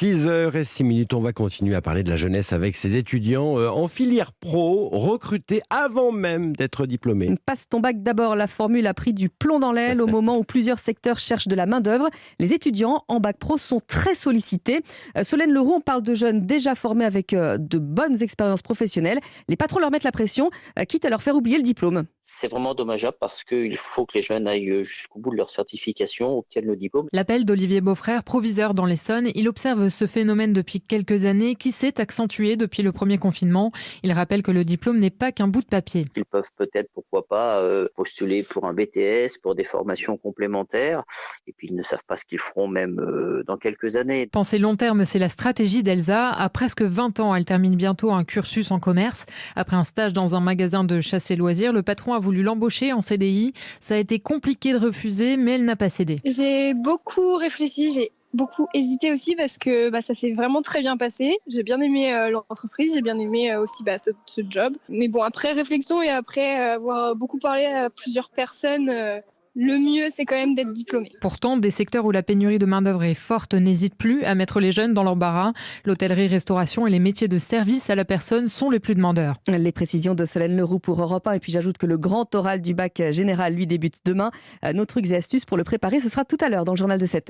6h06, on va continuer à parler de la jeunesse avec ces étudiants en filière pro, recrutés avant même d'être diplômés. Passe ton bac d'abord, la formule a pris du plomb dans l'aile au moment où plusieurs secteurs cherchent de la main-d'œuvre. Les étudiants en bac pro sont très sollicités. Solène Leroux, on parle de jeunes déjà formés avec de bonnes expériences professionnelles. Les patrons leur mettent la pression, quitte à leur faire oublier le diplôme. C'est vraiment dommageable parce qu'il faut que les jeunes aillent jusqu'au bout de leur certification, obtiennent le diplôme. L'appel d'Olivier Beaufrère, proviseur dans l'Essonne, il observe ce phénomène depuis quelques années qui s'est accentué depuis le premier confinement. Il rappelle que le diplôme n'est pas qu'un bout de papier. Ils peuvent peut-être, pourquoi pas, postuler pour un BTS, pour des formations complémentaires, et puis ils ne savent pas ce qu'ils feront même dans quelques années. Penser long terme, c'est la stratégie d'Elsa. À presque 20 ans, elle termine bientôt un cursus en commerce. Après un stage dans un magasin de chasse et loisirs, le patron a voulu l'embaucher en CDI. Ça a été compliqué de refuser, mais elle n'a pas cédé. J'ai beaucoup réfléchi, j'ai beaucoup hésité aussi parce que ça s'est vraiment très bien passé. J'ai bien aimé l'entreprise, j'ai bien aimé aussi ce job. Mais bon, après réflexion et après avoir beaucoup parlé à plusieurs personnes, le mieux, c'est quand même d'être diplômé. Pourtant, des secteurs où la pénurie de main-d'œuvre est forte n'hésitent plus à mettre les jeunes dans l'embarras. L'hôtellerie, restauration et les métiers de service à la personne sont les plus demandeurs. Les précisions de Solène Leroux pour Europe 1. Et puis j'ajoute que le grand oral du bac général, lui, débute demain. Nos trucs et astuces pour le préparer, ce sera tout à l'heure dans le journal de 7h.